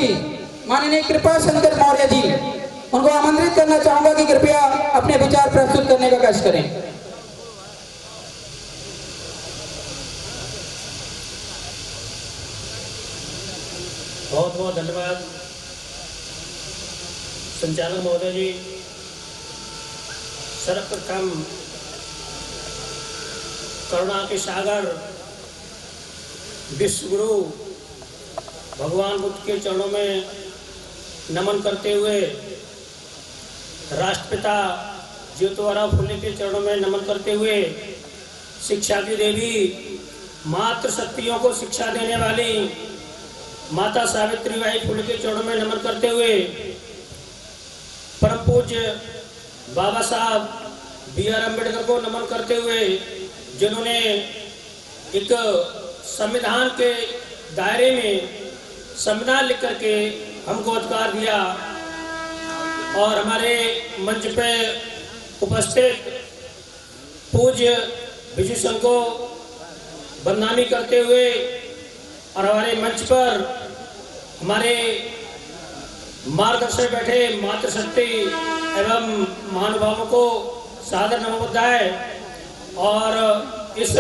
जी माननीय कृपा शंकर मौर्य जी, उनको आमंत्रित करना चाहूंगा कि कृपया अपने विचार प्रस्तुत करने का कष्ट करें। बहुत बहुत धन्यवाद संचालक महोदय जी। सर्वप्रथम करुणा के सागर विश्वगुरु भगवान बुद्ध के चरणों में नमन करते हुए, राष्ट्रपिता ज्योतिराव फुले के चरणों में नमन करते हुए, शिक्षा की देवी मातृ शक्तियों को शिक्षा देने वाली माता सावित्रीबाई फुले के चरणों में नमन करते हुए, परम पूज्य बाबा साहब B.R. अम्बेडकर को नमन करते हुए, जिन्होंने एक संविधान के दायरे में संविधान लिख करके हमको अधिकार दिया, और हमारे मंच पे उपस्थित पूज्य विजू संघ को बदनामी करते हुए, और हमारे मंच पर हमारे मार्गदर्शक बैठे मातृशक्ति एवं महानुभावों को सादर नमोबुद्धाय, और इस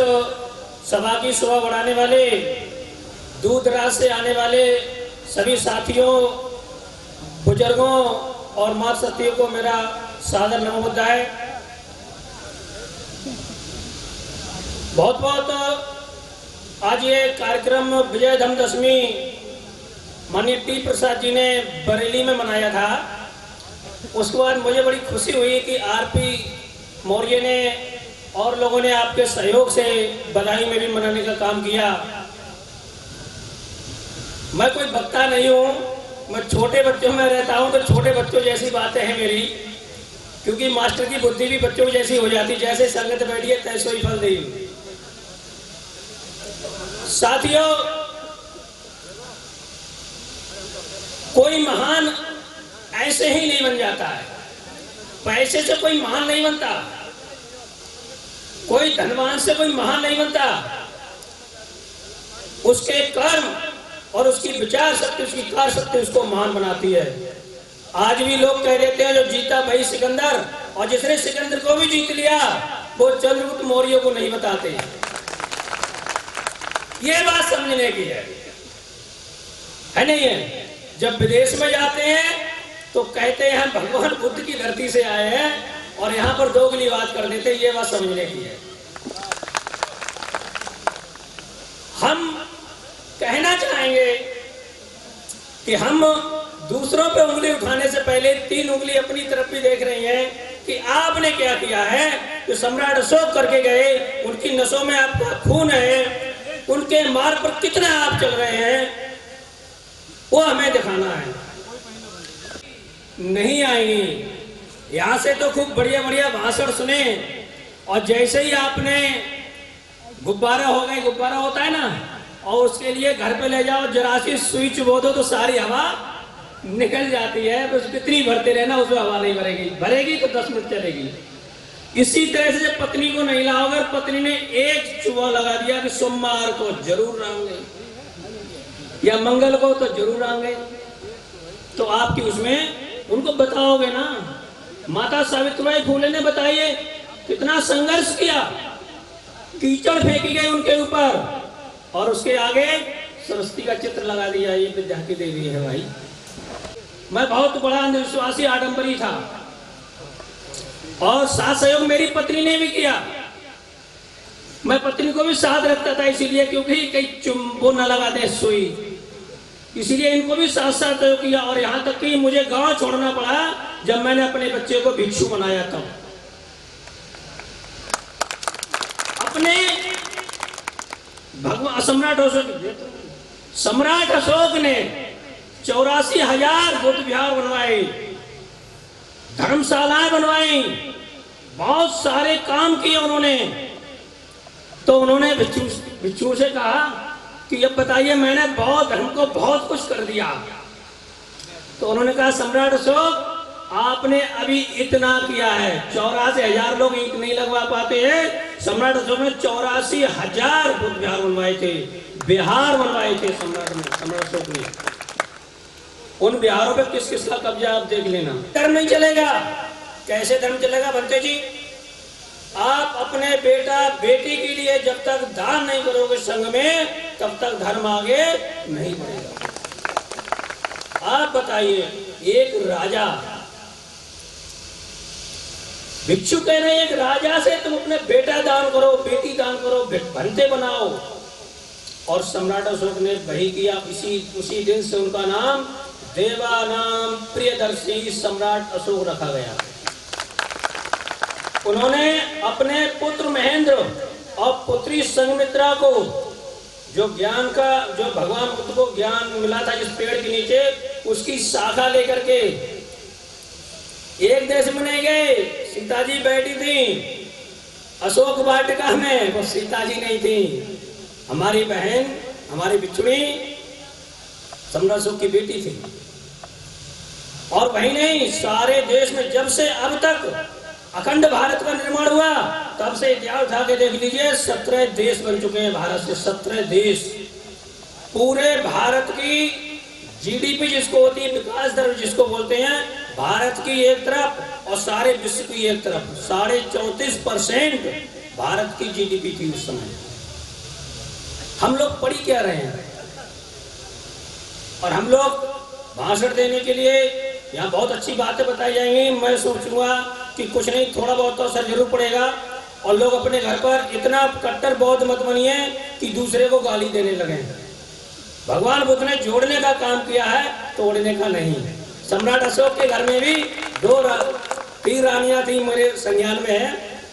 सभा की शोभा बढ़ाने वाले, दूर दराज से आने वाले सभी साथियों, बुजुर्गों और मातृशक्तियों को मेरा सादर नमोबुद्धाय। बहुत बहुत आज ये कार्यक्रम विजयदशमी माननीय टी प्रसाद जी ने बरेली में मनाया था। उसके बाद मुझे बड़ी खुशी हुई कि आरपी मौर्य ने और लोगों ने आपके सहयोग से बधाई में भी मनाने का काम किया। मैं कोई वक्ता नहीं हूँ, मैं छोटे बच्चों में रहता हूँ, तो छोटे बच्चों जैसी बातें हैं मेरी, क्योंकि मास्टर की बुद्धि भी बच्चों जैसी हो जाती, जैसे संगत बैठी है तैसो ही फल देगी। साथियों, कोई महान ऐसे ही नहीं बन जाता है, पैसे से कोई महान नहीं बनता, कोई धनवान से कोई महान नहीं बनता। उसके कर्म और उसकी विचार शक्ति, उसकी कार्य शक्ति उसको महान बनाती है। आज भी लोग कह देते हैं जो जीता भाई सिकंदर, और जिसने सिकंदर को भी जीत लिया वो चंद्रगुप्त मौर्य को नहीं बताते। ये बात समझने की है नहीं है? जब विदेश में जाते हैं तो कहते हैं हम भगवान बुद्ध की धरती से आए हैं, और यहाँ पर दोगली बात कर देते हैं। ये बात समझने की है। हम कहना चाहेंगे कि हम दूसरों पे उंगली उठाने से पहले 3 उंगली अपनी तरफ भी देख रहे हैं कि आपने क्या किया है। जो सम्राट अशोक करके गए, उनकी नसों में आपका खून है, उनके मार्ग पर कितना आप चल रहे हैं, वो हमें दिखाना है। नहीं आएंगी यहां से तो खूब बढ़िया बढ़िया भाषण सुने, और जैसे ही आपने गुब्बारा हो गए, गुब्बारा होता है ना, और उसके लिए घर पे ले जाओ, जरा सी सुई चुबो दो तो सारी हवा निकल जाती है। बस कितनी भरते रहना, उसमें हवा नहीं भरेगी, भरेगी तो 10 मिनट चलेगी। इसी तरह से जब पत्नी को नहीं लाओगे, पत्नी ने एक चुबा लगा दिया कि सोमवार को जरूर आएंगे या मंगल को तो जरूर आएंगे, तो आपकी उसमें उनको बताओगे ना। माता सावित्रीबाई फुले ने बताइए कितना संघर्ष किया, कीचड़ फेंकी गई उनके ऊपर, और उसके आगे सरस्वती का चित्र लगा दिया। ये विद्या की देवी है भाई। मैं बहुत बड़ा अंधविश्वासी आडंबरी था, और साथ सहयोग मेरी पत्नी ने भी किया। मैं पत्नी को भी साथ रखता था, इसीलिए क्योंकि कहीं चुम्बो न लगा दे सुई, इसीलिए इनको भी साथ साथ सहयोग किया। और यहाँ तक कि मुझे गांव छोड़ना पड़ा जब मैंने अपने बच्चे को भिक्षु बनाया था। अपने भगवान सम्राट अशोक ने 84,000 बुद्ध विहार बनवाए, धर्मशालाएं बनवाई, बहुत सारे काम किए उन्होंने। तो उन्होंने भिक्षु से कहा कि अब बताइए, मैंने बहुत धर्म को बहुत कुछ कर दिया। तो उन्होंने कहा सम्राट अशोक, आपने अभी इतना किया है। 84,000 लोग ईंट नहीं लगवा पाते हैं, सम्राट अशोक ने 84,000 बुद्ध विहार बनवाए थे, बिहार बनवाए थे सम्राट अशोक ने। उन बिहारों पे किस किस का कब्जा आप देख लेना। धर्म नहीं चलेगा। कैसे धर्म चलेगा बनते जी? आप अपने बेटा बेटी के लिए जब तक दान नहीं करोगे संघ में, तब तक धर्म आगे नहीं बढ़ेगा। आप बताइए, एक राजा, भिक्षु कह रहे हैं एक राजा से तुम अपने बेटा दान करो, बेटी दान करो, भंते बनाओ। और सम्राट अशोक ने वही किया। उसी दिन से उनका नाम देवानाम प्रियदर्शी सम्राट अशोक रखा गया। उन्होंने अपने पुत्र महेंद्र और पुत्री संघमित्रा को, जो ज्ञान का, जो भगवान बुद्ध को ज्ञान मिला था जिस पेड़ के नीचे, उसकी शाखा लेकर के एक देश में नहीं गए। सीता जी बैठी थी अशोक वाटिका में, वो सीता जी नहीं थी, हमारी बहन, हमारी बिछुड़ी सम्राट अशोक की बेटी थी। और वही नहीं, सारे देश में जब से अब तक अखंड भारत का निर्माण हुआ, तब से इतिहास उठा के देख लीजिए, 17 देश बन चुके हैं भारत से। 17 देश। पूरे भारत की जीडीपी जिसको होती है, विकास दर जिसको बोलते हैं, भारत की एक तरफ और सारे विश्व की एक तरफ 34.5% भारत की जीडीपी थी उस समय। हम लोग पढ़ी क्या रहे हैं? और हम लोग भाषण देने के लिए यहाँ बहुत अच्छी बातें बताई जाएंगी। मैं सोचूंगा कि कुछ नहीं, थोड़ा बहुत तो असर जरूर पड़ेगा। और लोग अपने घर पर इतना कट्टर बौद्ध मत बनिए कि दूसरे को गाली देने लगे। भगवान बुद्ध ने जोड़ने का काम किया है, तोड़ने का नहीं। सम्राट अशोक के घर में भी 3 रानियां थी, मेरे संज्ञान में है,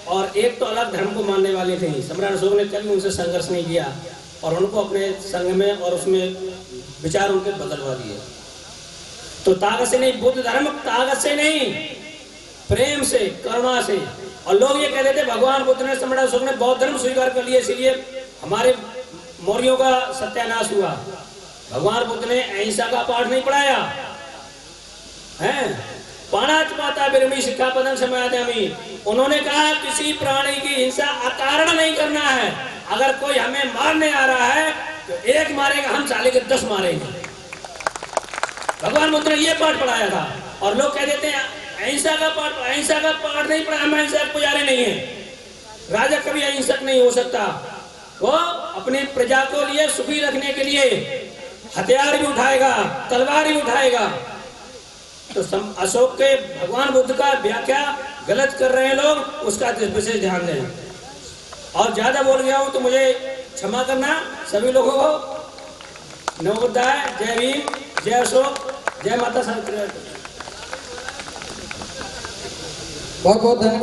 और एक तो अलग धर्म को मानने वाली थी। सम्राट अशोक ने कभी उनसे संघर्ष नहीं किया और उनको अपने संघ में और उसमें विचार उनके बदलवा दिए। तो ताकत से नहीं, बुद्ध धर्म ताकत से नहीं, प्रेम से, करुणा से। और लोग ये कहते थे भगवान बुद्ध ने, सम्राट अशोक ने बौद्ध धर्म स्वीकार कर लिया, इसलिए हमारे मौर्यों का सत्यानाश हुआ। भगवान बुद्ध ने अहिंसा का पाठ नहीं पढ़ाया है। पाणाच पाता बिरमी शिक्षापदम समादयामि। उन्होंने कहा किसी प्राणी की हिंसा अकारण नहीं करना है। अगर कोई हमें मारने आ रहा है तो एक मारेगा, हम साले के 10 मारेंगे। भगवान बुद्ध ने ये पाठ पढ़ाया था। और लोग कह देते हैं अहिंसा का पाठ नहीं पढ़ा, हम अहिंसक पुजारी नहीं है। राजा कभी अहिंसक नहीं हो सकता। वो अपनी प्रजा को लिए सुखी रखने के लिए हथियार भी उठाएगा, तलवार भी उठाएगा। तो अशोक के भगवान बुद्ध का व्याख्या गलत कर रहे हैं लोग, उसका विशेष ध्यान दें। और ज्यादा बोल गया हूं तो मुझे क्षमा करना सभी लोगों को। नमो बुद्धाय, जय भीम, जय अशोक, जय माता सरस्वती। बहुत बहुत धन्यवाद।